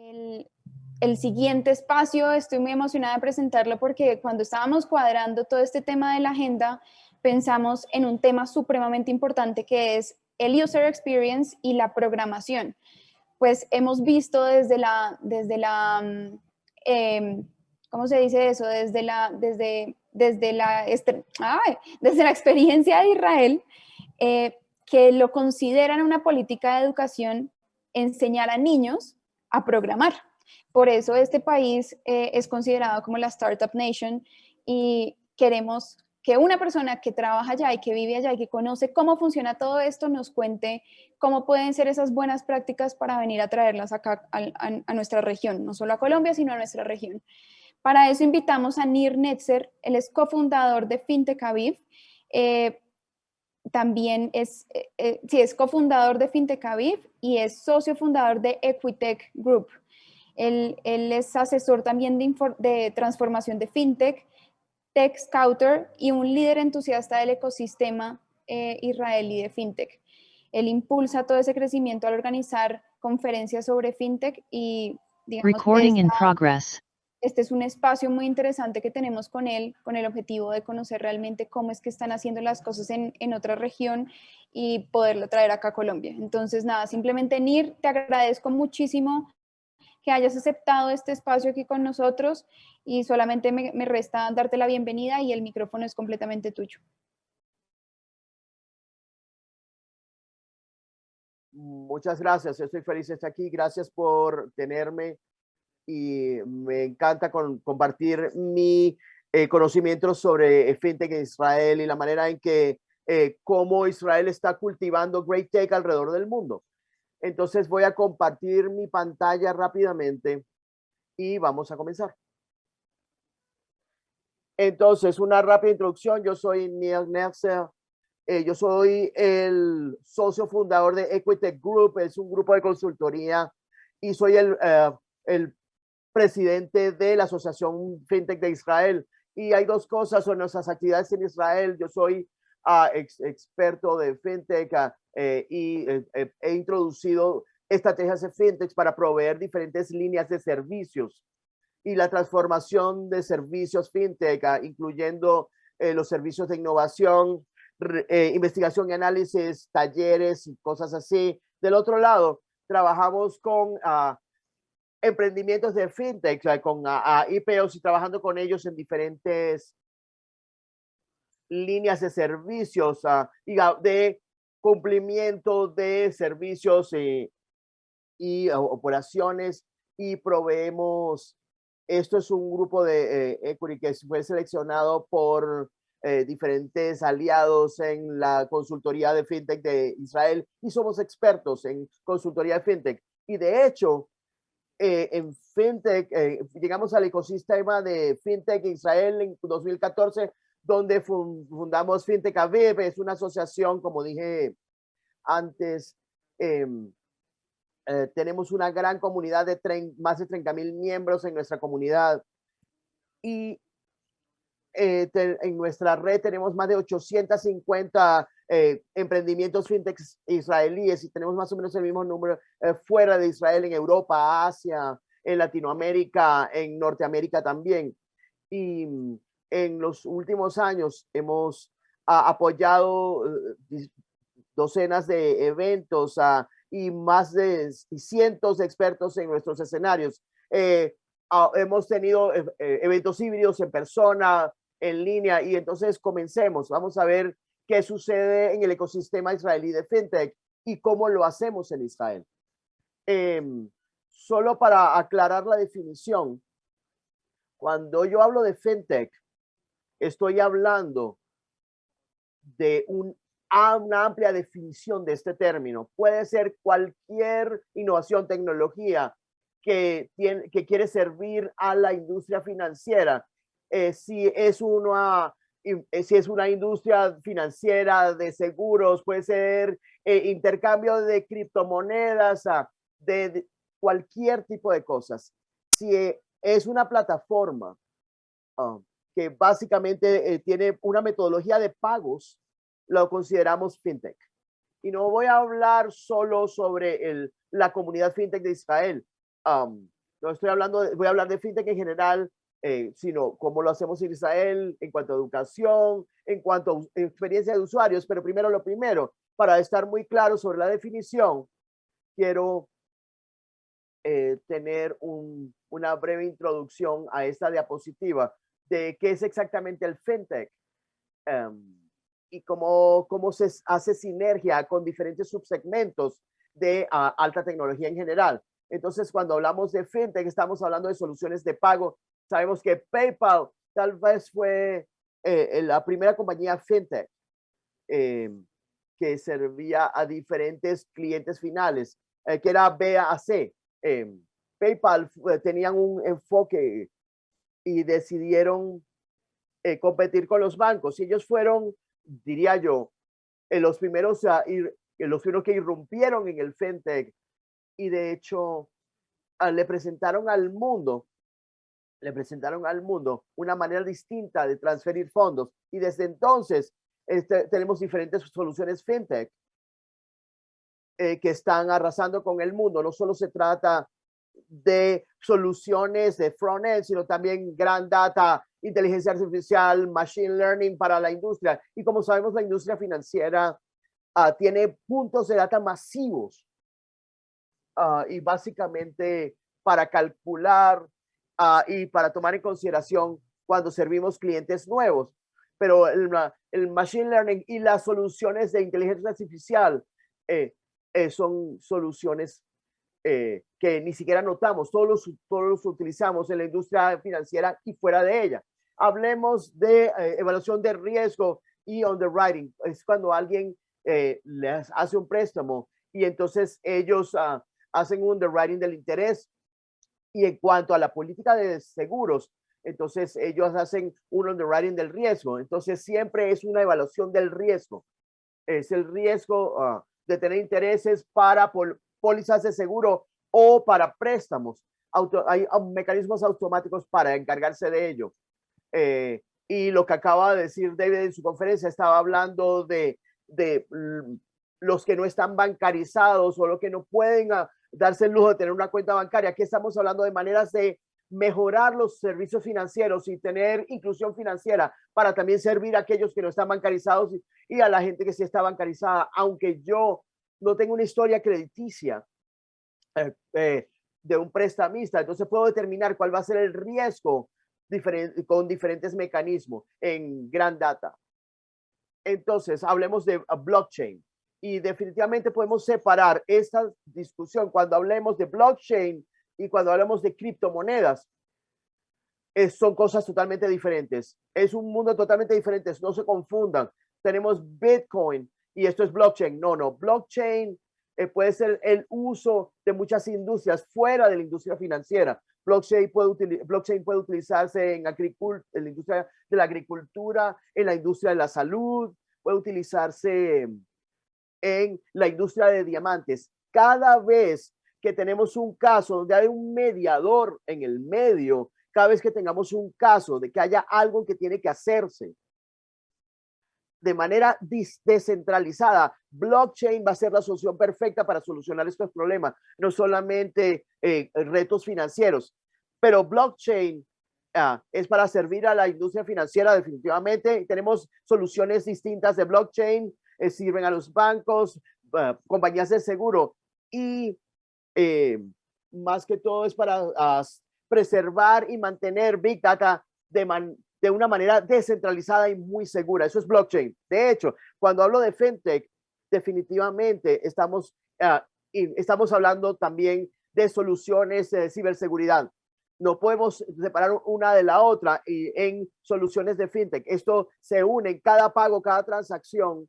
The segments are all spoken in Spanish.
El, el siguiente espacio, estoy muy emocionada de presentarlo porque cuando estábamos cuadrando todo este tema de la agenda, pensamos en un tema supremamente importante que es el user experience y la programación. Pues hemos visto ¿cómo se dice eso? Desde la experiencia de Israel, que lo consideran una política de educación enseñar a niños a programar. Por eso este país es considerado como la Startup Nation y queremos que una persona que trabaja allá y que vive allá y que conoce cómo funciona todo esto nos cuente cómo pueden ser esas buenas prácticas para venir a traerlas acá a nuestra región, no solo a Colombia, sino a nuestra región. Para eso invitamos a Nir Netzer, él es cofundador de FinTech Aviv, también es cofundador de FinTech Aviv y es socio fundador de Equitech Group. Él es asesor también de transformación de FinTech, Tech Scouter y un líder entusiasta del ecosistema israelí de FinTech. Él impulsa todo ese crecimiento al organizar conferencias sobre FinTech y, digamos, este es un espacio muy interesante que tenemos con él, con el objetivo de conocer realmente cómo es que están haciendo las cosas en otra región y poderlo traer acá a Colombia. Entonces, nada, simplemente Nir, te agradezco muchísimo que hayas aceptado este espacio aquí con nosotros y solamente me resta darte la bienvenida y el micrófono es completamente tuyo. Muchas gracias, estoy feliz de estar aquí, gracias por tenerme y me encanta compartir mi conocimiento sobre FinTech en Israel y la manera en que cómo Israel está cultivando Great Tech alrededor del mundo. Entonces voy a compartir mi pantalla rápidamente y vamos a comenzar. Entonces, una rápida introducción, yo soy Nir Netzer. Yo soy el socio fundador de Equitech Group, es un grupo de consultoría y soy el presidente de la Asociación FinTech de Israel. Y hay dos cosas sobre nuestras actividades en Israel. Yo soy experto de FinTech y he introducido estrategias de FinTech para proveer diferentes líneas de servicios y la transformación de servicios FinTech, incluyendo los servicios de innovación, investigación y análisis, talleres y cosas así. Del otro lado, trabajamos con emprendimientos de FinTech, con IPOs y trabajando con ellos en diferentes líneas de servicios y de cumplimiento de servicios y operaciones y proveemos. Esto es un grupo de equity que fue seleccionado por diferentes aliados en la consultoría de FinTech de Israel y somos expertos en consultoría de FinTech. Y de hecho, en FinTech, llegamos al ecosistema de FinTech en Israel en 2014, donde fundamos FinTech Aviv, es una asociación, como dije antes, tenemos una gran comunidad de más de 30,000 miembros en nuestra comunidad y en nuestra red tenemos más de 850 emprendimientos fintech israelíes y tenemos más o menos el mismo número fuera de Israel, en Europa, Asia, en Latinoamérica, en Norteamérica también. Y en los últimos años hemos apoyado docenas de eventos y más de cientos de expertos en nuestros escenarios. Hemos tenido eventos híbridos en persona, en línea, y entonces comencemos. Vamos a ver qué sucede en el ecosistema israelí de FinTech y cómo lo hacemos en Israel. Solo para aclarar la definición, cuando yo hablo de FinTech, estoy hablando de una amplia definición de este término. Puede ser cualquier innovación, tecnología que quiere servir a la industria financiera. Si es una industria financiera de seguros, puede ser intercambio de criptomonedas, de cualquier tipo de cosas. Si es una plataforma que básicamente tiene una metodología de pagos, lo consideramos FinTech. Y no voy a hablar solo sobre la comunidad FinTech de Israel. no estoy hablando, voy a hablar de fintech en general, sino cómo lo hacemos en Israel en cuanto a educación, en cuanto a experiencia de usuarios, pero primero lo primero, para estar muy claro sobre la definición, quiero tener una breve introducción a esta diapositiva de qué es exactamente el fintech y cómo se hace sinergia con diferentes subsegmentos de alta tecnología en general. Entonces, cuando hablamos de fintech, estamos hablando de soluciones de pago. Sabemos que PayPal tal vez fue la primera compañía fintech que servía a diferentes clientes finales, que era BAC. PayPal tenían un enfoque y decidieron competir con los bancos. Y ellos fueron, diría yo, los primeros que irrumpieron en el fintech y de hecho le presentaron al mundo una manera distinta de transferir fondos y desde entonces tenemos diferentes soluciones fintech que están arrasando con el mundo. No solo se trata de soluciones de front-end, sino también gran data, inteligencia artificial, machine learning para la industria. Y como sabemos, la industria financiera tiene puntos de data masivos y básicamente para calcular y para tomar en consideración cuando servimos clientes nuevos. Pero el machine learning y las soluciones de inteligencia artificial son soluciones que ni siquiera notamos, todos los utilizamos en la industria financiera y fuera de ella. Hablemos de evaluación de riesgo y underwriting. Es cuando alguien les hace un préstamo y entonces ellos hacen un underwriting del interés. Y en cuanto a la política de seguros, entonces ellos hacen un underwriting del riesgo. Entonces siempre es una evaluación del riesgo. Es el riesgo de tener intereses para pólizas de seguro o para préstamos. Hay mecanismos automáticos para encargarse de ello. Y lo que acaba de decir David en su conferencia, estaba hablando de los que no están bancarizados o los que no pueden darse el lujo de tener una cuenta bancaria. Aquí estamos hablando de maneras de mejorar los servicios financieros y tener inclusión financiera para también servir a aquellos que no están bancarizados y a la gente que sí está bancarizada, aunque yo no tengo una historia crediticia de un prestamista, entonces puedo determinar cuál va a ser el riesgo con diferentes mecanismos en gran data. Entonces, hablemos de blockchain y definitivamente podemos separar esta discusión cuando hablemos de blockchain y cuando hablamos de criptomonedas. Son cosas totalmente diferentes. Es un mundo totalmente diferente. No se confundan. Tenemos Bitcoin y esto es blockchain. No. Blockchain puede ser el uso de muchas industrias fuera de la industria financiera. Blockchain puede utilizarse en la industria de la agricultura, en la industria de la salud, puede utilizarse en la industria de diamantes. Cada vez que tenemos un caso donde hay un mediador en el medio, cada vez que tengamos un caso de que haya algo que tiene que hacerse de manera descentralizada, blockchain va a ser la solución perfecta para solucionar estos problemas, no solamente retos financieros, pero blockchain es para servir a la industria financiera definitivamente. Tenemos soluciones distintas de blockchain, sirven a los bancos, compañías de seguro y más que todo es para preservar y mantener Big Data de una manera descentralizada y muy segura. Eso es blockchain. De hecho, cuando hablo de fintech, definitivamente estamos hablando también de soluciones de ciberseguridad. No podemos separar una de la otra y en soluciones de fintech. Esto se une en cada pago, cada transacción,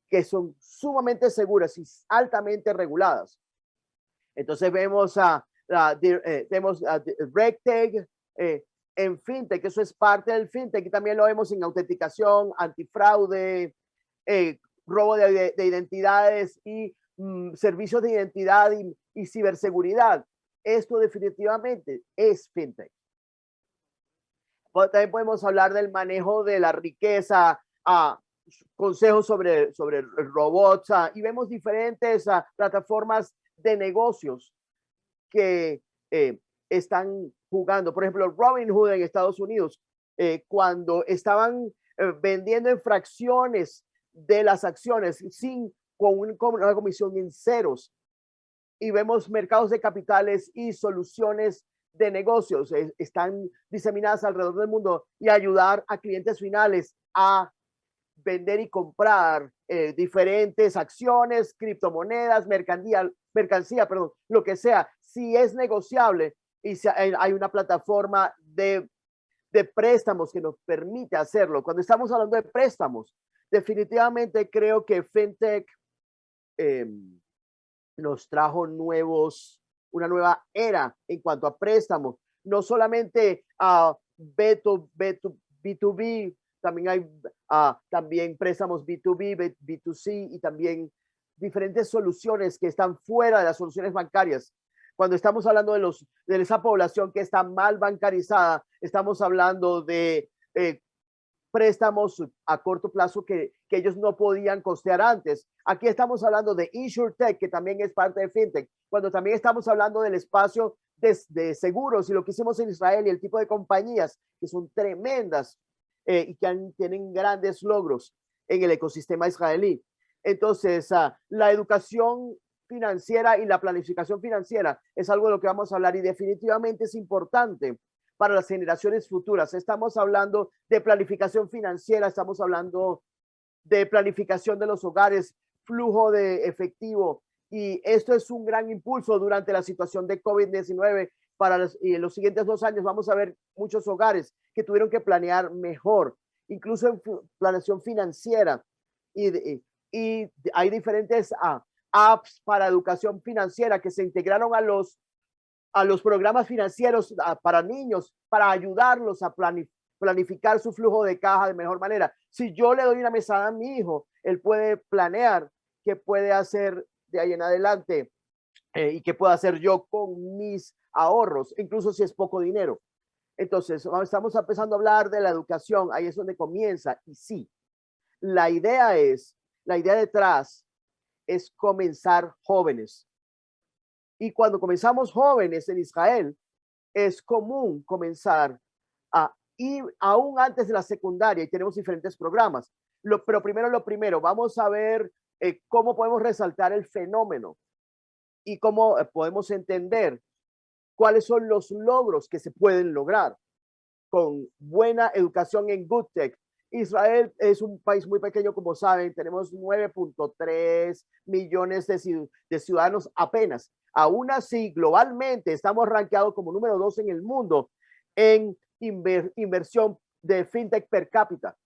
que son sumamente seguras y altamente reguladas. Entonces vemos RegTech en fintech, eso es parte del fintech y también lo vemos en autenticación, antifraude, robo de identidades y servicios de identidad y ciberseguridad. Esto definitivamente es fintech. También podemos hablar del manejo de la riqueza, consejos sobre robots y vemos diferentes plataformas de negocios que están jugando. Por ejemplo, Robinhood en Estados Unidos, cuando estaban vendiendo en fracciones de las acciones con una comisión en ceros. Y vemos mercados de capitales y soluciones de negocios están diseminadas alrededor del mundo y ayudar a clientes finales a vender y comprar diferentes acciones, criptomonedas, mercancía, perdón, lo que sea, si es negociable y si hay una plataforma de préstamos que nos permite hacerlo. Cuando estamos hablando de préstamos, definitivamente creo que FinTech nos trajo una nueva era en cuanto a préstamos, no solamente a B2B, también hay también préstamos B2B, B2C y también diferentes soluciones que están fuera de las soluciones bancarias. Cuando estamos hablando de esa población que está mal bancarizada, estamos hablando de préstamos a corto plazo que ellos no podían costear antes. Aquí estamos hablando de InsurTech, que también es parte de FinTech, cuando también estamos hablando del espacio de seguros y lo que hicimos en Israel y el tipo de compañías que son tremendas y que tienen grandes logros en el ecosistema israelí. Entonces, la educación financiera y la planificación financiera es algo de lo que vamos a hablar y definitivamente es importante para las generaciones futuras. Estamos hablando de planificación financiera, estamos hablando de planificación de los hogares, flujo de efectivo, y esto es un gran impulso durante la situación de COVID-19. Y en los siguientes 2 años vamos a ver muchos hogares que tuvieron que planear mejor, incluso en planeación financiera. Y hay diferentes apps para educación financiera que se integraron a los programas financieros para niños, para ayudarlos a planificar su flujo de caja de mejor manera. Si yo le doy una mesada a mi hijo, él puede planear qué puede hacer de ahí en adelante y qué puedo hacer yo con mis ahorros, incluso si es poco dinero. Entonces, estamos empezando a hablar de la educación, ahí es donde comienza. Y sí, la idea detrás es comenzar jóvenes. Y cuando comenzamos jóvenes en Israel, es común comenzar y aún antes de la secundaria, y tenemos diferentes programas. Pero primero, vamos a ver cómo podemos resaltar el fenómeno y cómo podemos entender cuáles son los logros que se pueden lograr con buena educación en Good Tech. Israel es un país muy pequeño, como saben, tenemos 9.3 millones de ciudadanos apenas. Aún así, globalmente estamos rankeados como número 2 en el mundo en inversión de FinTech per cápita.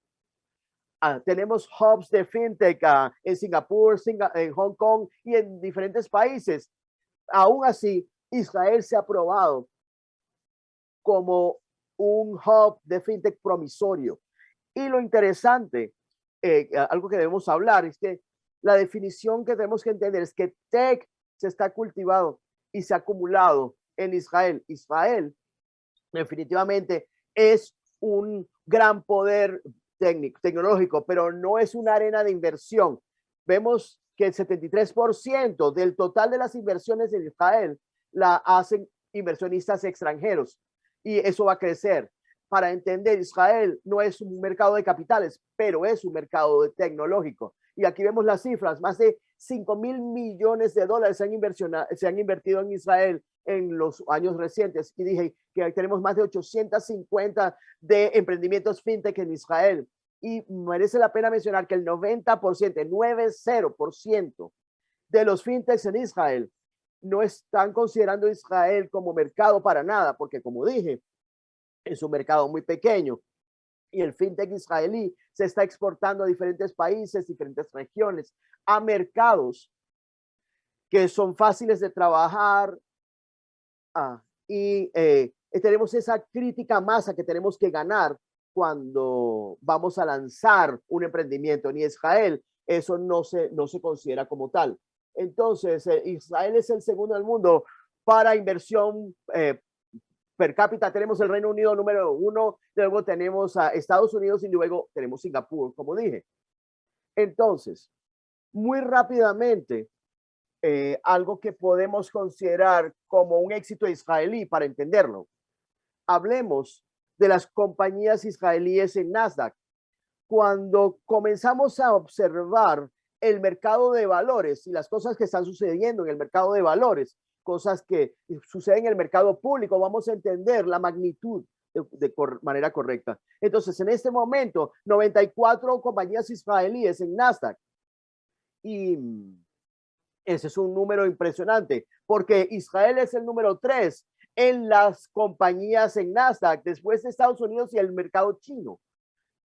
Tenemos hubs de FinTech en Singapur, en Hong Kong y en diferentes países. Aún así, Israel se ha probado como un hub de FinTech promisorio. Y lo interesante, algo que debemos hablar, es que la definición que tenemos que entender es que tech se está cultivado y se ha acumulado en Israel. Israel definitivamente es un gran poder tecnológico, pero no es una arena de inversión. Vemos que el 73% del total de las inversiones en Israel la hacen inversionistas extranjeros y eso va a crecer. Para entender, Israel no es un mercado de capitales, pero es un mercado tecnológico. Y aquí vemos las cifras, más de 5.000 millones de dólares se han invertido en Israel en los años recientes. Y dije que tenemos más de 850 de emprendimientos fintech en Israel. Y merece la pena mencionar que el 90%, el 90% de los fintechs en Israel no están considerando Israel como mercado para nada, porque como dije, es un mercado muy pequeño y el fintech israelí se está exportando a diferentes países, diferentes regiones, a mercados que son fáciles de trabajar y tenemos esa crítica masa que tenemos que ganar cuando vamos a lanzar un emprendimiento. En Israel eso no se considera como tal. Entonces, Israel es el segundo del mundo para inversión per cápita. Tenemos el Reino Unido número 1, luego tenemos a Estados Unidos y luego tenemos Singapur, como dije. Entonces, muy rápidamente, algo que podemos considerar como un éxito israelí para entenderlo. Hablemos de las compañías israelíes en Nasdaq. Cuando comenzamos a observar el mercado de valores y las cosas que están sucediendo en el mercado de valores, cosas que suceden en el mercado público, vamos a entender la magnitud de manera correcta. Entonces, en este momento, 94 compañías israelíes en Nasdaq. Y ese es un número impresionante, porque Israel es el número 3 en las compañías en Nasdaq, después de Estados Unidos y el mercado chino.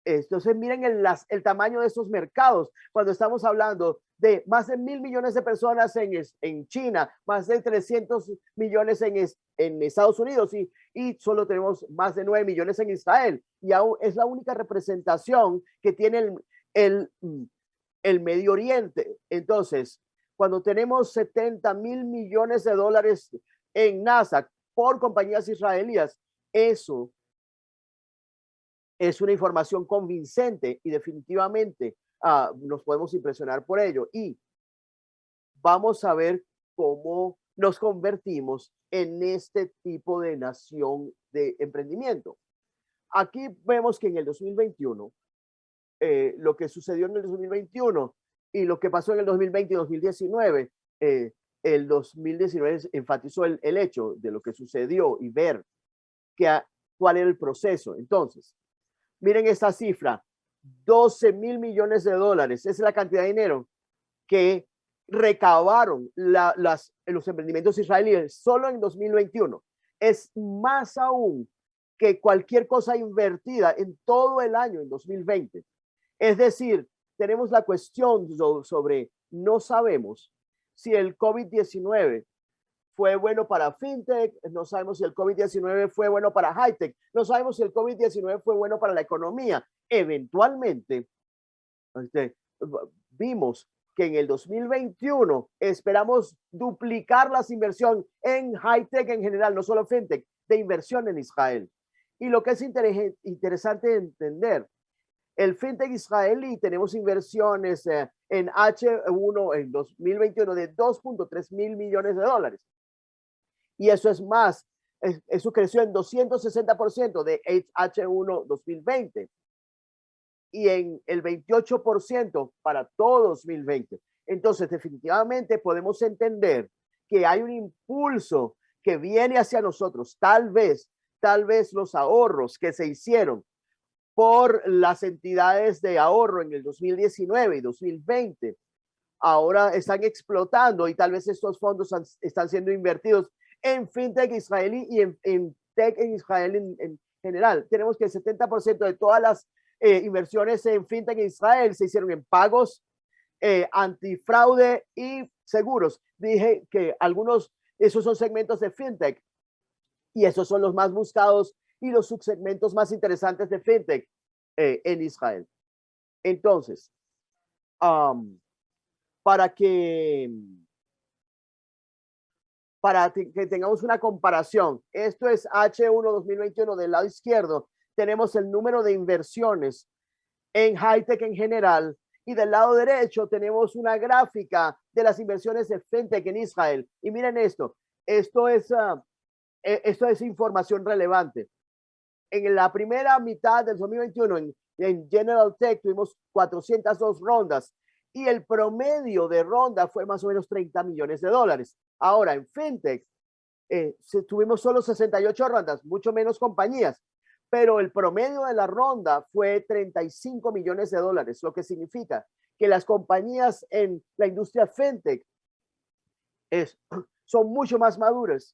Entonces, miren el tamaño de estos mercados. Cuando estamos hablando de más de 1.000 millones de personas en China, más de 300 millones en Estados Unidos y solo tenemos más de 9 millones en Israel. Y aún es la única representación que tiene el Medio Oriente. Entonces, cuando tenemos 70.000 millones de dólares en Nasdaq por compañías israelíes, eso es una información convincente y definitivamente nos podemos impresionar por ello. Y vamos a ver cómo nos convertimos en este tipo de nación de emprendimiento. Aquí vemos que en el 2021, lo que sucedió en el 2021 y lo que pasó en el 2020 y 2019, el 2019 enfatizó el hecho de lo que sucedió y ver cuál era el proceso. Entonces, miren esta cifra, 12.000 millones de dólares. Esa es la cantidad de dinero que recabaron los emprendimientos israelíes solo en 2021. Es más aún que cualquier cosa invertida en todo el año en 2020. Es decir, tenemos la cuestión sobre no sabemos si el COVID-19 fue bueno para fintech, no sabemos si el COVID-19 fue bueno para high-tech, no sabemos si el COVID-19 fue bueno para la economía. Eventualmente, vimos que en el 2021 esperamos duplicar las inversiones en high-tech en general, no solo fintech, de inversión en Israel. Y lo que es interesante entender, el fintech israelí, tenemos inversiones en H1 en 2021 de 2.3 mil millones de dólares. Y eso es más, eso creció en 260% de H1 2020 y en el 28% para todo 2020. Entonces, definitivamente podemos entender que hay un impulso que viene hacia nosotros. Tal vez los ahorros que se hicieron por las entidades de ahorro en el 2019 y 2020 ahora están explotando y tal vez estos fondos están siendo invertidos en fintech israelí y en tech en Israel en general. Tenemos que el 70% de todas las inversiones en fintech en Israel se hicieron en pagos, antifraude y seguros. Dije que esos son segmentos de fintech y esos son los más buscados y los subsegmentos más interesantes de fintech en Israel. Entonces, para que tengamos una comparación, esto es H1 2021 del lado izquierdo, tenemos el número de inversiones en high-tech en general y del lado derecho tenemos una gráfica de las inversiones de fintech en Israel. Y miren esto es información relevante. En la primera mitad del 2021 en General Tech tuvimos 402 rondas y el promedio de ronda fue más o menos 30 millones de dólares. Ahora, en fintech tuvimos solo 68 rondas, mucho menos compañías, pero el promedio de la ronda fue 35 millones de dólares, lo que significa que las compañías en la industria fintech son mucho más maduras.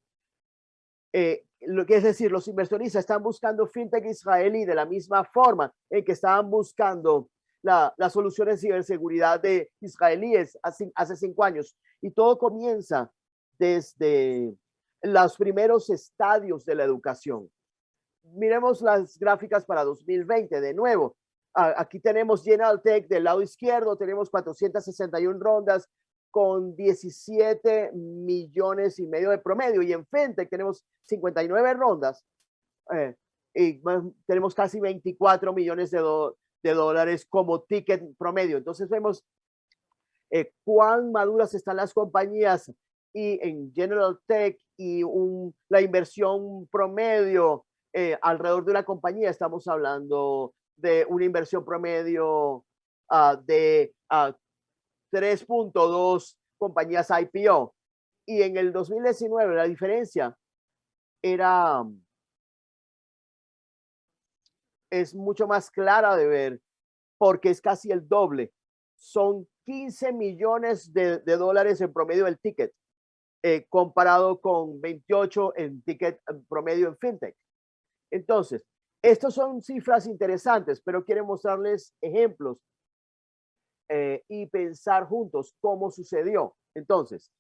Lo que es decir, los inversionistas están buscando fintech israelí de la misma forma en que estaban buscando las soluciones de ciberseguridad de israelíes hace 5 años. Y todo comienza desde los primeros estadios de la educación. Miremos las gráficas para 2020 de nuevo. Aquí tenemos General Tech del lado izquierdo, tenemos 461 rondas con 17 millones y medio de promedio, y en fintech tenemos 59 rondas y tenemos casi 24 millones de dólares como ticket promedio. Entonces vemos cuán maduras están las compañías, y en General Tech y la inversión promedio alrededor de una compañía, estamos hablando de una inversión promedio de 3.2 compañías IPO. Y en el 2019 la diferencia es mucho más clara de ver, porque es casi el doble. Son 15 millones de dólares en promedio el ticket, comparado con 28 en ticket promedio en fintech. Entonces, estos son cifras interesantes, pero quiero mostrarles ejemplos y pensar juntos cómo sucedió. Entonces,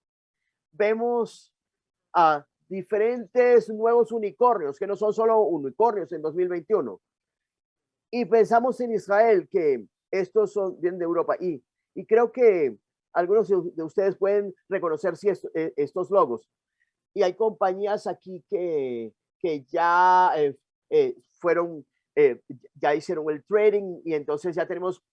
vemos a diferentes nuevos unicornios, que no son solo unicornios en 2021. Y pensamos en Israel, que estos son bien de Europa. Y creo que algunos de ustedes pueden reconocer estos logos. Y hay compañías aquí que ya ya hicieron el trading, y entonces ya tenemos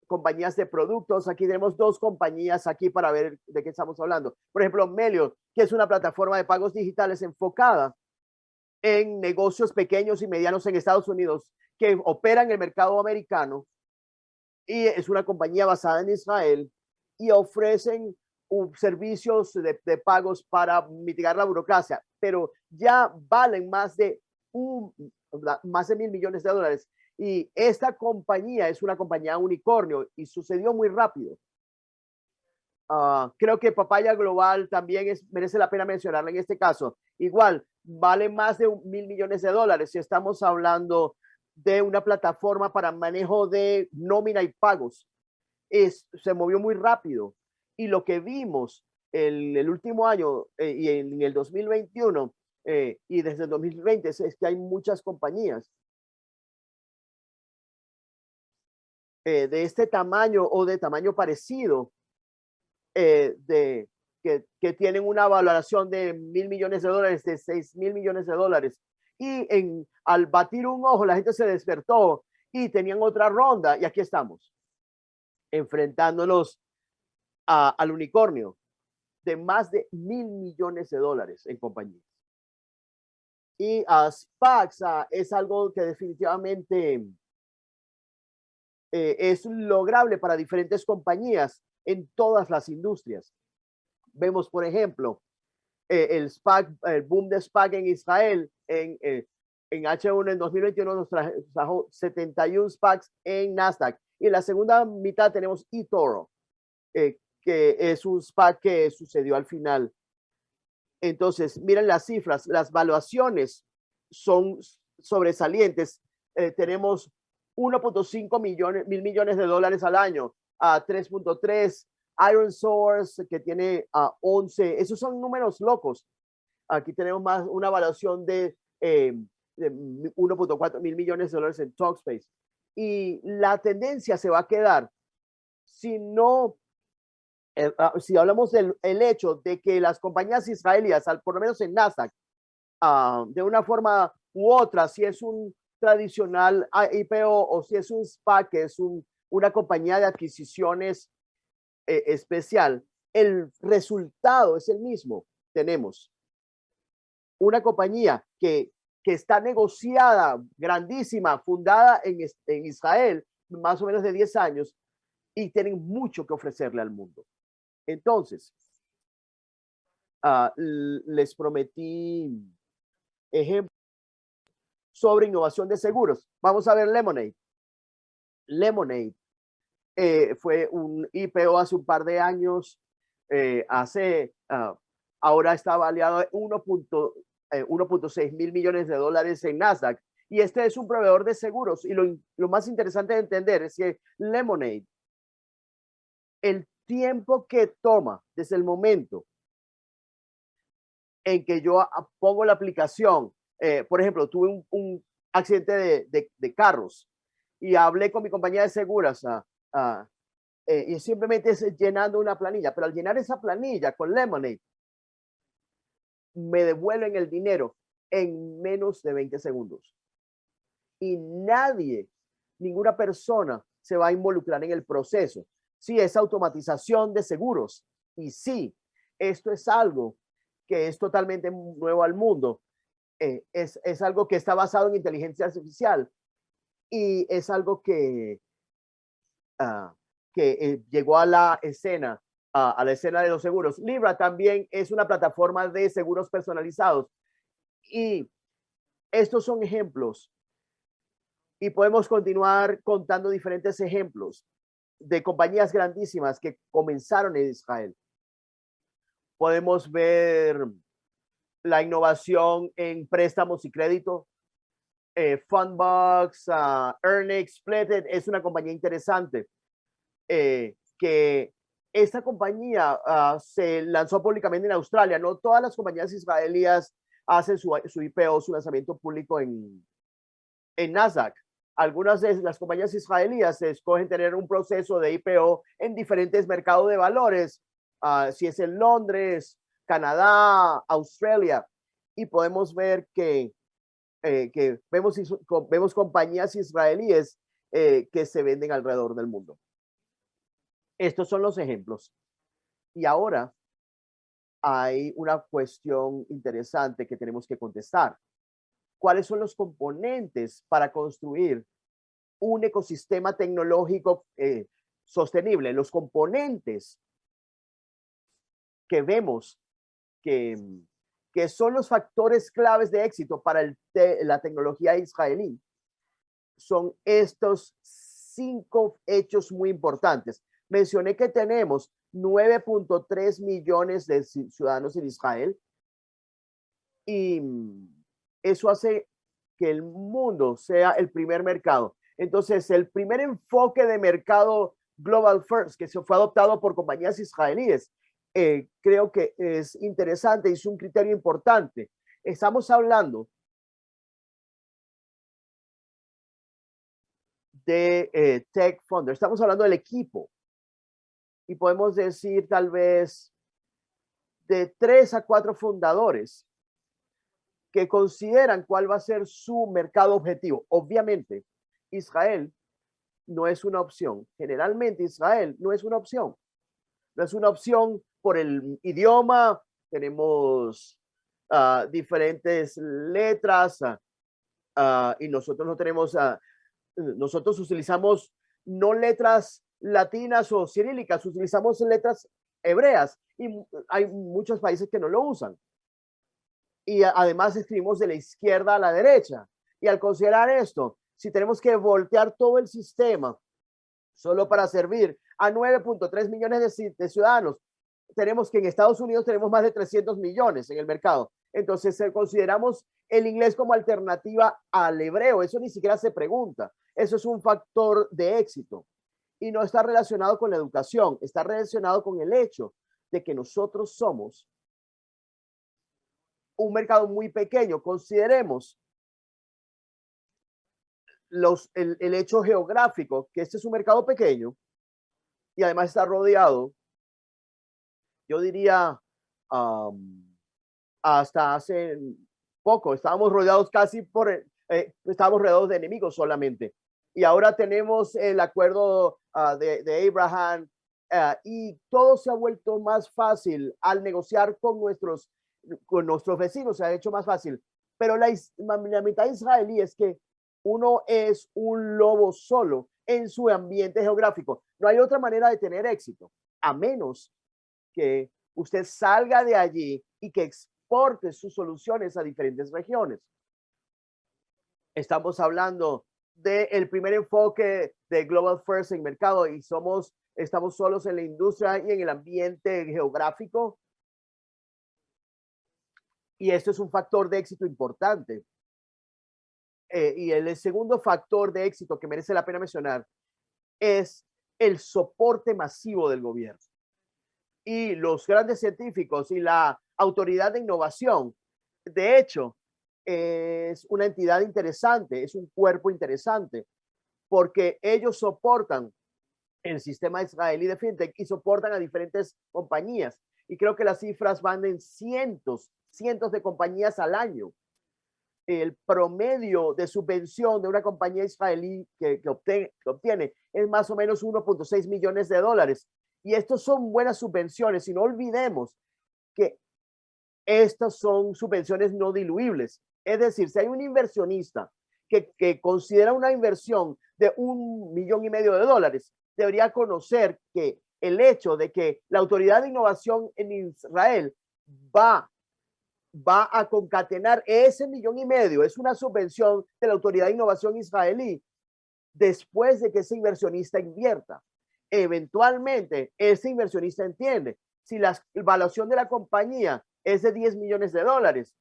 compañías de productos. Aquí tenemos dos compañías aquí para ver de qué estamos hablando. Por ejemplo, Melio, que es una plataforma de pagos digitales enfocada en negocios pequeños y medianos en Estados Unidos, que opera en el mercado americano, y es una compañía basada en Israel, y ofrecen servicios de pagos para mitigar la burocracia, pero ya valen más de $1.000 millones. Y esta compañía es una compañía unicornio y sucedió muy rápido. Creo que Papaya Global también merece la pena mencionarla en este caso. Igual, vale más de $1.000 millones. Si estamos hablando de una plataforma para manejo de nómina y pagos. Se movió muy rápido. Y lo que vimos el último año y en el 2021 y desde el 2020 es que hay muchas compañías de este tamaño o de tamaño parecido, que tienen una valoración de $1.000 millones, de $6.000 millones. Y al batir un ojo, la gente se despertó y tenían otra ronda, y aquí estamos, enfrentándonos al unicornio de más de $1.000 millones en compañías. Y SPACs es algo que definitivamente es lograble para diferentes compañías en todas las industrias. Vemos, por ejemplo, el boom de SPAC en Israel. En H1 en 2021 nos trajo 71 SPACs en Nasdaq. Y en la segunda mitad tenemos eToro, que es un SPAC que sucedió al final. Entonces, miren las cifras, las valuaciones son sobresalientes. Tenemos 1.5 mil millones de dólares al año, a 3.3, Iron Source, que tiene 11, esos son números locos. Aquí tenemos más una evaluación de 1.4 mil millones de dólares en Talkspace. Y la tendencia se va a quedar si no, si hablamos del hecho de que las compañías israelíes, por lo menos en Nasdaq, de una forma u otra, si es un tradicional IPO o si es un SPAC, que es una compañía de adquisiciones especial, el resultado es el mismo. Tenemos una compañía que está negociada, grandísima, fundada en Israel, más o menos de 10 años, y tienen mucho que ofrecerle al mundo. Entonces, les prometí ejemplos sobre innovación de seguros. Vamos a ver Lemonade. Lemonade fue un IPO hace un par de años. Ahora está valuado 1.6 mil millones de dólares en Nasdaq. Y este es un proveedor de seguros. Y lo más interesante de entender es que Lemonade, el tiempo que toma desde el momento en que yo pongo la aplicación, por ejemplo, tuve un accidente de carros y hablé con mi compañía de seguros y simplemente es llenando una planilla, pero al llenar esa planilla con Lemonade, me devuelven el dinero en menos de 20 segundos. Y ninguna persona se va a involucrar en el proceso. sí, es automatización de seguros. Y sí, esto es algo que es totalmente nuevo al mundo. Es algo que está basado en inteligencia artificial y es algo que, llegó a la escena, a la escena de los seguros. Libra también es una plataforma de seguros personalizados y estos son ejemplos y podemos continuar contando diferentes ejemplos de compañías grandísimas que comenzaron en Israel. Podemos ver la innovación en préstamos y crédito. Fundbox, Earnix, Spleted es una compañía interesante que esta compañía se lanzó públicamente en Australia. No todas las compañías israelíes hacen su IPO, su lanzamiento público en Nasdaq. Algunas de las compañías israelíes escogen tener un proceso de IPO en diferentes mercados de valores, si es en Londres, Canadá, Australia, y podemos ver que vemos compañías israelíes que se venden alrededor del mundo. Estos son los ejemplos. Y ahora hay una cuestión interesante que tenemos que contestar. ¿Cuáles son los componentes para construir un ecosistema tecnológico sostenible? Los componentes que vemos que son los factores claves de éxito para la tecnología israelí son estos 5 hechos muy importantes. Mencioné que tenemos 9.3 millones de ciudadanos en Israel y eso hace que el mundo sea el primer mercado. Entonces, el primer enfoque de mercado Global First que se fue adoptado por compañías israelíes, creo que es interesante y es un criterio importante. Estamos hablando de Tech Founder, estamos hablando del equipo y podemos decir tal vez de 3 a 4 fundadores que consideran cuál va a ser su mercado objetivo. Obviamente, Israel no es una opción. Generalmente Israel no es una opción. No es una opción por el idioma. Tenemos diferentes letras y nosotros no tenemos, nosotros utilizamos no letras latinas o cirílicas, utilizamos letras hebreas y hay muchos países que no lo usan. Y además escribimos de la izquierda a la derecha. Y al considerar esto, si tenemos que voltear todo el sistema solo para servir a 9.3 millones de ciudadanos, tenemos que en Estados Unidos tenemos más de 300 millones en el mercado. Entonces, consideramos el inglés como alternativa al hebreo. Eso ni siquiera se pregunta. Eso es un factor de éxito. Y no está relacionado con la educación, está relacionado con el hecho de que nosotros somos un mercado muy pequeño. Consideremos el hecho geográfico, que este es un mercado pequeño y además está rodeado, yo diría, hasta hace poco, estábamos rodeados casi estábamos rodeados de enemigos solamente. Y ahora tenemos el acuerdo de Abraham y todo se ha vuelto más fácil al negociar con nuestros vecinos, se ha hecho más fácil. Pero la mitad israelí es que uno es un lobo solo en su ambiente geográfico. No hay otra manera de tener éxito, a menos que usted salga de allí y que exporte sus soluciones a diferentes regiones. Estamos hablando del primer enfoque de Global First en mercado y estamos solos en la industria y en el ambiente geográfico. Y esto es un factor de éxito importante. Y el segundo factor de éxito que merece la pena mencionar es el soporte masivo del gobierno. Y los grandes científicos y la autoridad de innovación, de hecho, es una entidad interesante, es un cuerpo interesante, porque ellos soportan el sistema israelí de fintech y soportan a diferentes compañías. Y creo que las cifras van en cientos de compañías al año. El promedio de subvención de una compañía israelí que obtiene es más o menos 1.6 millones de dólares. Y estos son buenas subvenciones y no olvidemos que estas son subvenciones no diluibles. Es decir, si hay un inversionista que considera una inversión de $1,5 millones de dólares, debería conocer que el hecho de que la Autoridad de Innovación en Israel va a concatenar ese $1,5 millones, es una subvención de la Autoridad de Innovación israelí, después de que ese inversionista invierta. Eventualmente, ese inversionista entiende, si la evaluación de la compañía es de $10 millones de dólares,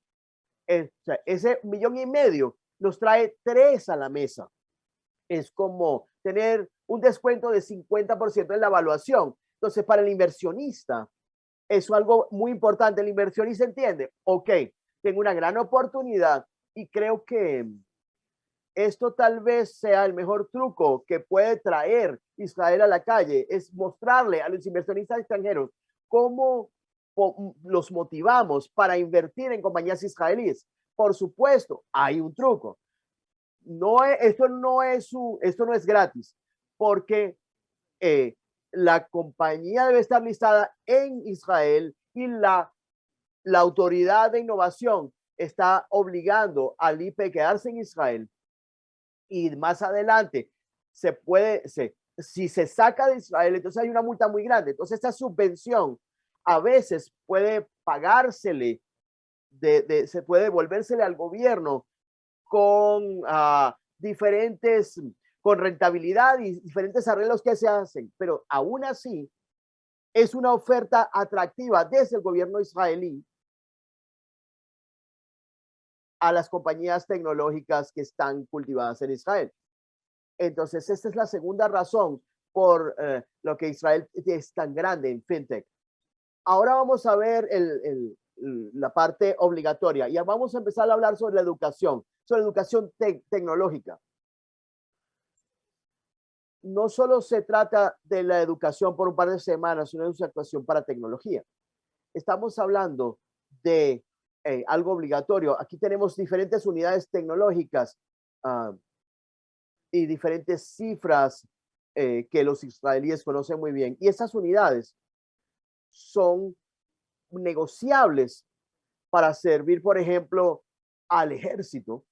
ese $1,5 millones nos trae 3 a la mesa. Es como tener un descuento de 50% en la evaluación. Entonces, para el inversionista, es algo muy importante. El inversionista entiende, ok, tengo una gran oportunidad y creo que esto tal vez sea el mejor truco que puede traer Israel a la calle, es mostrarle a los inversionistas extranjeros cómo los motivamos para invertir en compañías israelíes. Por supuesto, hay un truco. Esto no es gratis, porque la compañía debe estar listada en Israel y la autoridad de innovación está obligando al IPE a quedarse en Israel. Y más adelante si se saca de Israel, entonces hay una multa muy grande. Entonces esta subvención a veces puede pagársele, se puede devolvérsele al gobierno con con rentabilidad y diferentes arreglos que se hacen, pero aún así es una oferta atractiva desde el gobierno israelí a las compañías tecnológicas que están cultivadas en Israel. Entonces, esta es la segunda razón por lo que Israel es tan grande en fintech. Ahora vamos a ver la parte obligatoria. Ya vamos a empezar a hablar sobre la educación, tecnológica. No solo se trata de la educación por un par de semanas, sino de una educación para tecnología. Estamos hablando de algo obligatorio. Aquí tenemos diferentes unidades tecnológicas y diferentes cifras que los israelíes conocen muy bien. Y esas unidades son negociables para servir, por ejemplo, al ejército,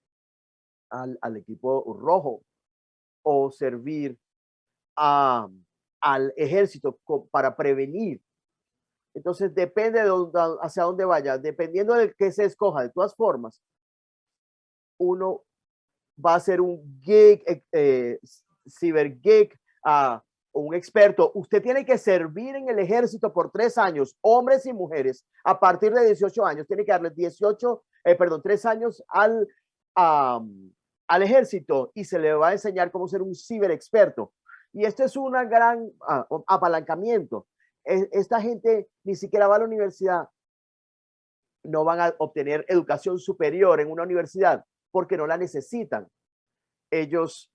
al equipo rojo, o servir al ejército para prevenir. Entonces depende de hacia dónde vaya, dependiendo de qué se escoja. De todas formas, uno va a ser un geek, ciber geek, un experto. Usted tiene que servir en el ejército por 3 años, hombres y mujeres, a partir de 18 años. Tiene que darle 3 años al ejército y se le va a enseñar cómo ser un ciber experto. Y esto es un gran apalancamiento. Esta gente ni siquiera va a la universidad. No van a obtener educación superior en una universidad porque no la necesitan. Ellos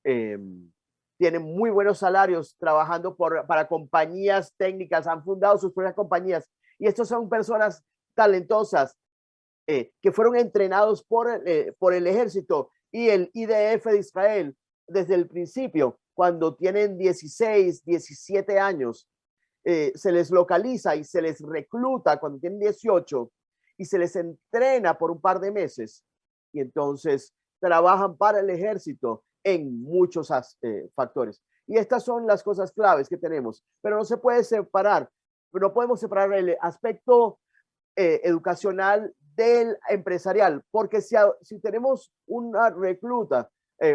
tienen muy buenos salarios trabajando para compañías técnicas, han fundado sus propias compañías y estos son personas talentosas que fueron entrenados por el ejército y el IDF de Israel desde el principio, cuando tienen 16, 17 años. Se les localiza y se les recluta cuando tienen 18 y se les entrena por un par de meses y entonces trabajan para el ejército en muchos factores. Y estas son las cosas claves que tenemos, pero no se puede separar, no podemos separar el aspecto educacional del empresarial, porque si tenemos una recluta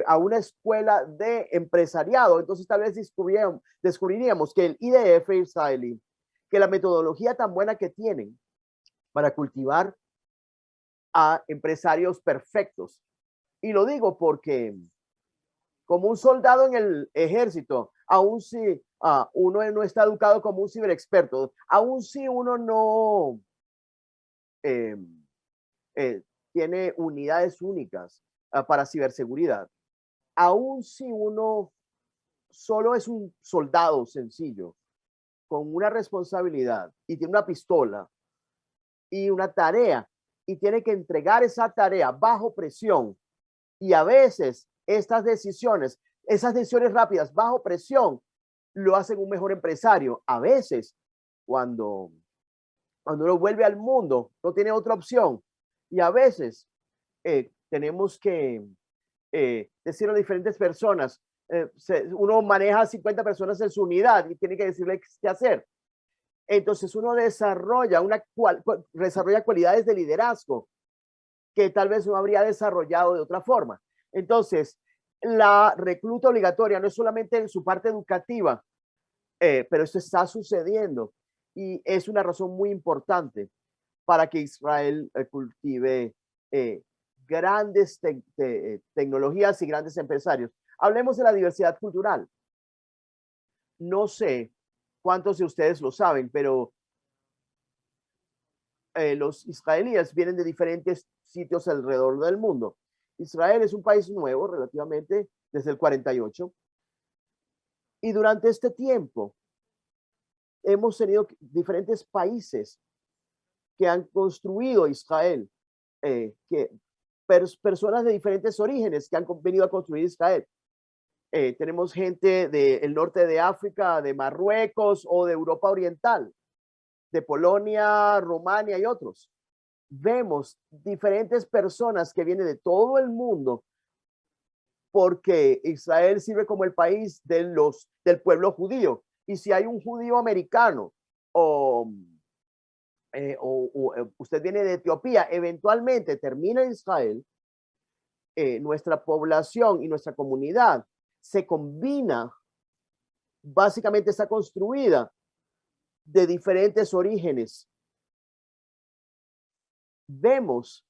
a una escuela de empresariado, entonces tal vez descubriríamos que el IDF israelí, que la metodología tan buena que tienen para cultivar a empresarios perfectos. Y lo digo porque como un soldado en el ejército, aún si uno no está educado como un ciberexperto, aún si uno no tiene unidades únicas para ciberseguridad, aún si uno solo es un soldado sencillo con una responsabilidad y tiene una pistola y una tarea y tiene que entregar esa tarea bajo presión, y a veces estas decisiones esas decisiones rápidas bajo presión lo hacen un mejor empresario. A veces, cuando uno vuelve al mundo, no tiene otra opción. Y a veces tenemos que decirle a diferentes personas, uno maneja 50 personas en su unidad y tiene que decirle qué hacer. Entonces uno desarrolla cualidades de liderazgo que tal vez no habría desarrollado de otra forma. Entonces, la recluta obligatoria no es solamente en su parte educativa, pero esto está sucediendo y es una razón muy importante para que Israel cultive grandes tecnologías y grandes empresarios. Hablemos de la diversidad cultural. No sé cuántos de ustedes lo saben, pero los israelíes vienen de diferentes sitios alrededor del mundo. Israel es un país nuevo relativamente desde el 48 y durante este tiempo hemos tenido diferentes países que han construido Israel, personas de diferentes orígenes que han venido a construir Israel. Tenemos gente del norte de África, de Marruecos o de Europa Oriental, de Polonia, Rumania y otros. Vemos diferentes personas que vienen de todo el mundo porque Israel sirve como el país del pueblo judío. Y si hay un judío americano o usted viene de Etiopía, eventualmente termina en Israel, nuestra población y nuestra comunidad se combina, básicamente está construida de diferentes orígenes. Vemos,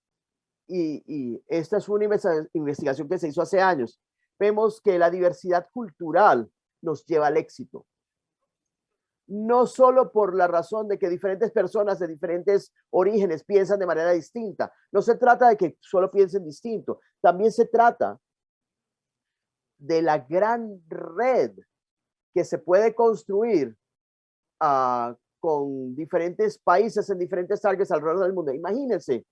y esta es una investigación que se hizo hace años, vemos que la diversidad cultural nos lleva al éxito. No solo por la razón de que diferentes personas de diferentes orígenes piensan de manera distinta. No se trata de que solo piensen distinto. También se trata de la gran red que se puede construir con diferentes países en diferentes áreas alrededor del mundo. Imagínense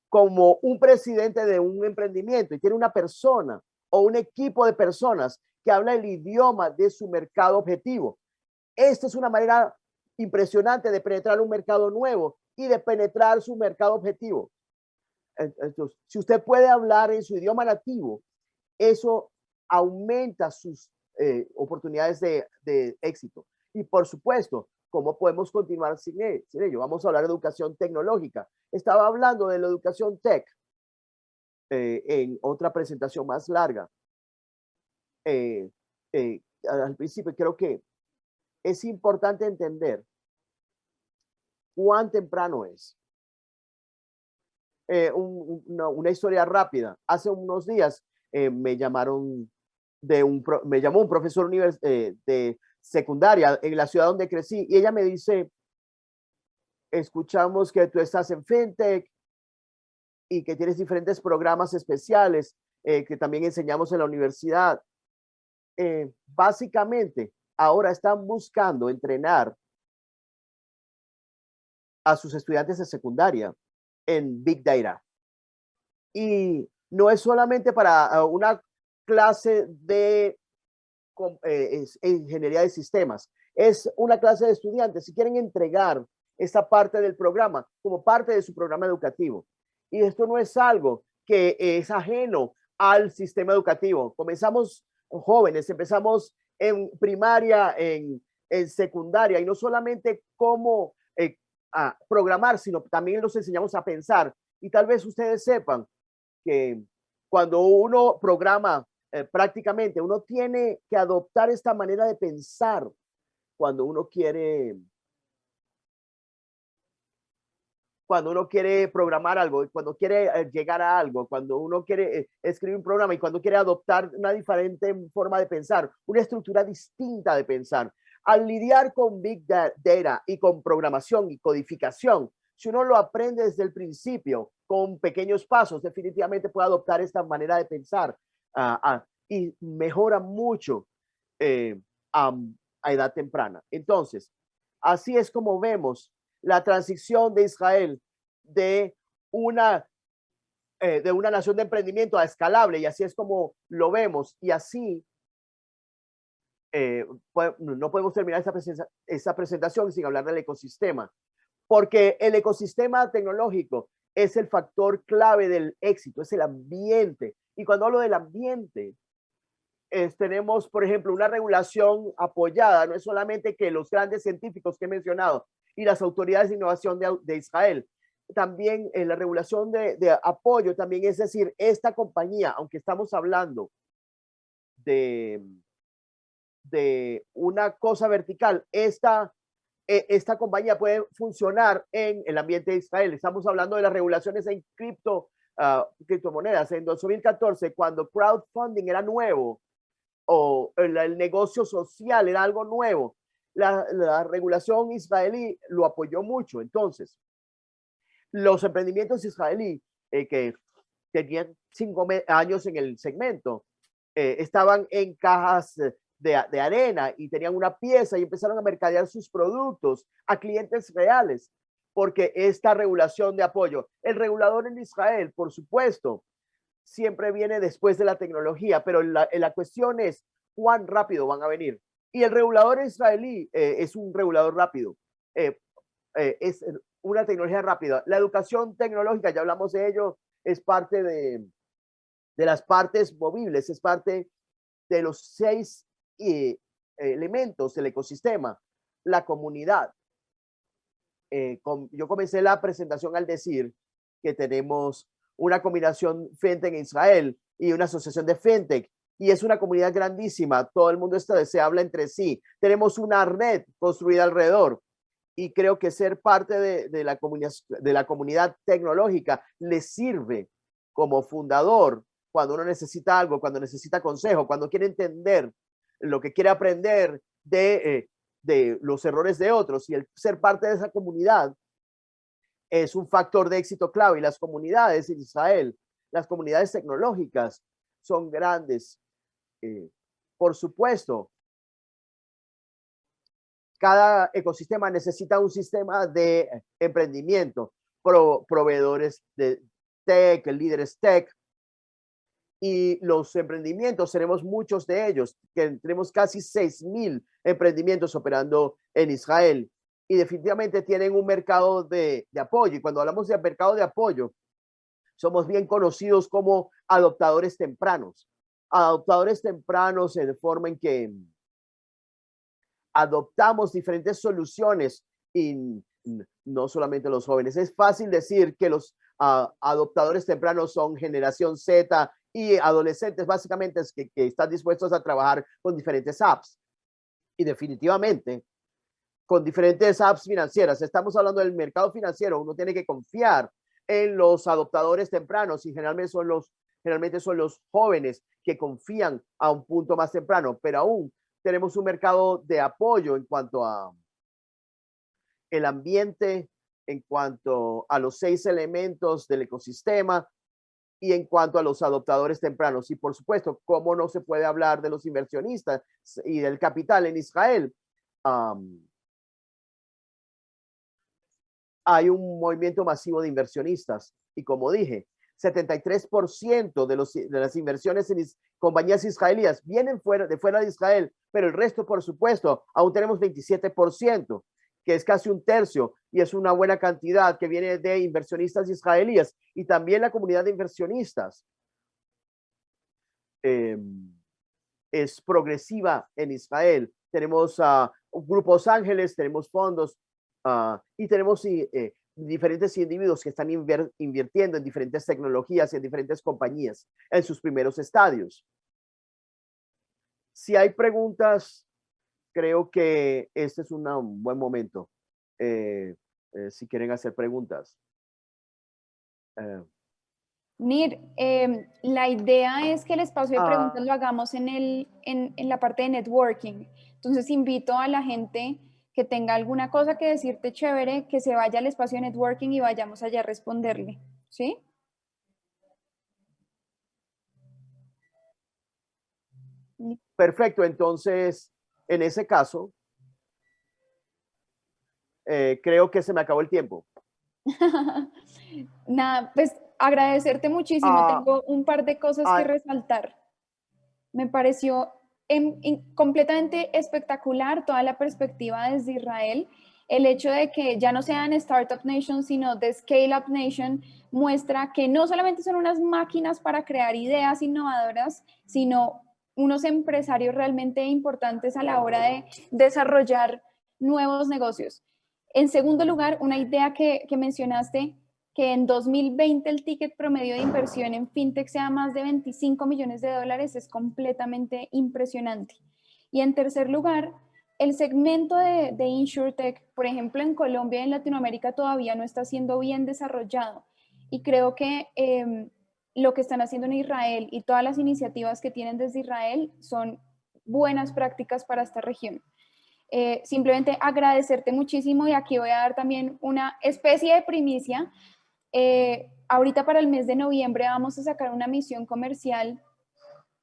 como un presidente de un emprendimiento y tiene una persona o un equipo de personas que habla el idioma de su mercado objetivo. Esta es una manera impresionante de penetrar un mercado nuevo y de penetrar su mercado objetivo. Entonces, si usted puede hablar en su idioma nativo, eso aumenta sus oportunidades de éxito. Y por supuesto, ¿cómo podemos continuar sin ello? Vamos a hablar de educación tecnológica. Estaba hablando de la educación tech en otra presentación más larga. Al principio creo que es importante entender cuán temprano es. Una historia rápida. Hace unos días me llamó un profesor de secundaria en la ciudad donde crecí y ella me dice, escuchamos que tú estás en FinTech y que tienes diferentes programas especiales que también enseñamos en la universidad. Básicamente, ahora están buscando entrenar a sus estudiantes de secundaria en Big Data. Y no es solamente para una clase de ingeniería de sistemas, es una clase de estudiantes si quieren entregar esta parte del programa como parte de su programa educativo. Y esto no es algo que es ajeno al sistema educativo. Comenzamos jóvenes, empezamos en primaria, en secundaria, y no solamente cómo programar, sino también nos enseñamos a pensar. Y tal vez ustedes sepan que cuando uno programa prácticamente, uno tiene que adoptar esta manera de pensar cuando uno quiere programar algo, cuando quiere llegar a algo, cuando uno quiere escribir un programa y cuando quiere adoptar una diferente forma de pensar, una estructura distinta de pensar. Al lidiar con Big Data y con programación y codificación, si uno lo aprende desde el principio con pequeños pasos, definitivamente puede adoptar esta manera de pensar y mejora mucho a edad temprana. Entonces, así es como vemos la transición de Israel de una nación de emprendimiento a escalable, y así es como lo vemos, y así no podemos terminar esta presentación sin hablar del ecosistema, porque el ecosistema tecnológico es el factor clave del éxito, es el ambiente. Y cuando hablo del ambiente, tenemos, por ejemplo, una regulación apoyada, no es solamente que los grandes científicos que he mencionado y las autoridades de innovación de Israel, también la regulación de apoyo, también es decir, esta compañía, aunque estamos hablando de una cosa vertical, esta compañía puede funcionar en el ambiente de Israel. Estamos hablando de las regulaciones en criptomonedas. En 2014, cuando crowdfunding era nuevo, o el negocio social era algo nuevo, la regulación israelí lo apoyó mucho. Entonces, los emprendimientos israelíes que tenían 5 años en el segmento, estaban en cajas de arena y tenían una pieza y empezaron a mercadear sus productos a clientes reales, porque esta regulación de apoyo, el regulador en Israel, por supuesto, siempre viene después de la tecnología, pero la cuestión es cuán rápido van a venir. Y el regulador israelí es un regulador rápido, es una tecnología rápida. La educación tecnológica, ya hablamos de ello, es parte de las partes movibles, es parte de los 6 elementos del ecosistema. La comunidad. Yo comencé la presentación al decir que tenemos una combinación fintech en Israel y una asociación de fintech, y es una comunidad grandísima, todo el mundo se habla entre sí, tenemos una red construida alrededor, y creo que ser parte de la comunidad tecnológica le sirve como fundador cuando uno necesita algo, cuando necesita consejo, cuando quiere entender lo que quiere aprender de los errores de otros, y el ser parte de esa comunidad es un factor de éxito clave. Y las comunidades en Israel, las comunidades tecnológicas son grandes. Por supuesto, cada ecosistema necesita un sistema de emprendimiento, proveedores de tech, líderes tech, y los emprendimientos, tenemos muchos de ellos, que tenemos casi 6,000 emprendimientos operando en Israel, y definitivamente tienen un mercado de apoyo. Y cuando hablamos de mercado de apoyo, somos bien conocidos como adoptadores tempranos. Adoptadores tempranos de forma en que adoptamos diferentes soluciones, y no solamente los jóvenes. Es fácil decir que los adoptadores tempranos son generación Z y adolescentes, básicamente, que están dispuestos a trabajar con diferentes apps. Y definitivamente, con diferentes apps financieras. Estamos hablando del mercado financiero. Uno tiene que confiar en los adoptadores tempranos, y generalmente son los jóvenes que confían a un punto más temprano, pero aún tenemos un mercado de apoyo en cuanto a el ambiente, en cuanto a los 6 elementos del ecosistema y en cuanto a los adoptadores tempranos. Y por supuesto, ¿cómo no se puede hablar de los inversionistas y del capital en Israel? Hay un movimiento masivo de inversionistas, y como dije, 73% de las inversiones en compañías israelíes vienen de fuera de Israel, pero el resto, por supuesto, aún tenemos 27%, que es casi un tercio, y es una buena cantidad que viene de inversionistas israelíes. Y también la comunidad de inversionistas es progresiva en Israel. Tenemos grupos ángeles, tenemos fondos, y tenemos diferentes individuos que están invirtiendo en diferentes tecnologías y en diferentes compañías en sus primeros estadios. Si hay preguntas, creo que este es un buen momento. Si quieren hacer preguntas. Nir, la idea es que el espacio de preguntas lo hagamos en la parte de networking. Entonces invito a la gente que tenga alguna cosa que decirte chévere, que se vaya al espacio de networking y vayamos allá a responderle. ¿Sí? Perfecto, entonces, en ese caso, creo que se me acabó el tiempo. Nada, pues agradecerte muchísimo. Tengo un par de cosas que resaltar. Me pareció completamente espectacular toda la perspectiva desde Israel. El hecho de que ya no sean Startup Nation, sino de Scale Up Nation, muestra que no solamente son unas máquinas para crear ideas innovadoras, sino unos empresarios realmente importantes a la hora de desarrollar nuevos negocios. En segundo lugar, una idea que mencionaste, que en 2020 el ticket promedio de inversión en fintech sea más de 25 millones de dólares, es completamente impresionante. Y en tercer lugar, el segmento de InsurTech, por ejemplo, en Colombia y en Latinoamérica todavía no está siendo bien desarrollado. Y creo que lo que están haciendo en Israel y todas las iniciativas que tienen desde Israel son buenas prácticas para esta región. Simplemente agradecerte muchísimo, y aquí voy a dar también una especie de primicia. Ahorita para el mes de noviembre vamos a sacar una misión comercial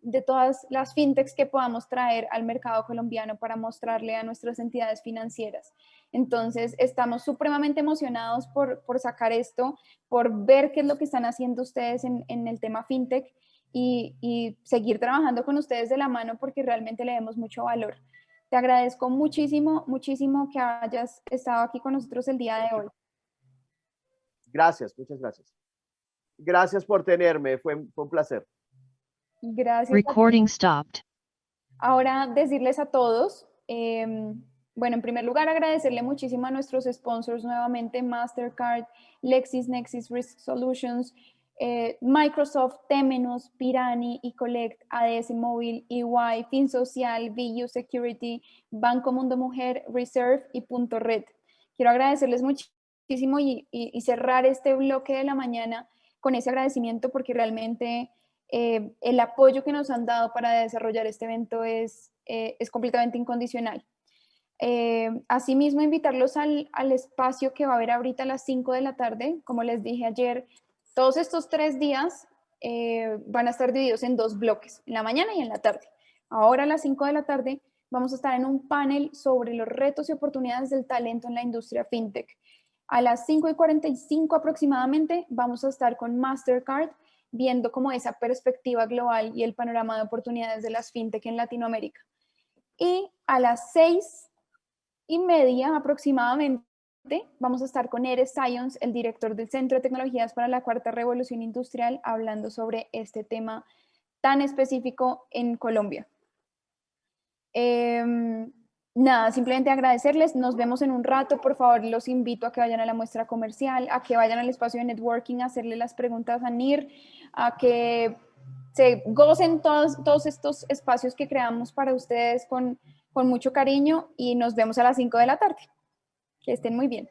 de todas las fintechs que podamos traer al mercado colombiano para mostrarle a nuestras entidades financieras. Entonces, estamos supremamente emocionados por sacar esto, por ver qué es lo que están haciendo ustedes en el tema fintech y seguir trabajando con ustedes de la mano, porque realmente le damos mucho valor. Te agradezco muchísimo, muchísimo que hayas estado aquí con nosotros el día de hoy. Gracias, muchas gracias. Gracias por tenerme, fue un placer. Gracias. Recording stopped. Ahora decirles a todos, bueno, en primer lugar agradecerle muchísimo a nuestros sponsors nuevamente, Mastercard, LexisNexis Risk Solutions, Microsoft, Temenos, Pirani, eCollect, ADS Móvil, EY, FinSocial, VU Security, Banco Mundo Mujer, Reserve y Punto Red. Quiero agradecerles muchísimo y cerrar este bloque de la mañana con ese agradecimiento, porque realmente el apoyo que nos han dado para desarrollar este evento es completamente incondicional. Asimismo, invitarlos al espacio que va a haber ahorita a las 5 de la tarde. Como les dije ayer, todos estos 3 días van a estar divididos en 2 bloques, en la mañana y en la tarde. Ahora a las 5 de la tarde vamos a estar en un panel sobre los retos y oportunidades del talento en la industria fintech. A las 5:45 aproximadamente vamos a estar con Mastercard, viendo como esa perspectiva global y el panorama de oportunidades de las fintech en Latinoamérica. Y a las 6:30 aproximadamente vamos a estar con Eres Science, el director del Centro de Tecnologías para la Cuarta Revolución Industrial, hablando sobre este tema tan específico en Colombia. Nada, simplemente agradecerles. Nos vemos en un rato. Por favor, los invito a que vayan a la muestra comercial, a que vayan al espacio de networking a hacerle las preguntas a Nir, a que se gocen todos estos espacios que creamos para ustedes con mucho cariño, y nos vemos a las 5 de la tarde. Que estén muy bien.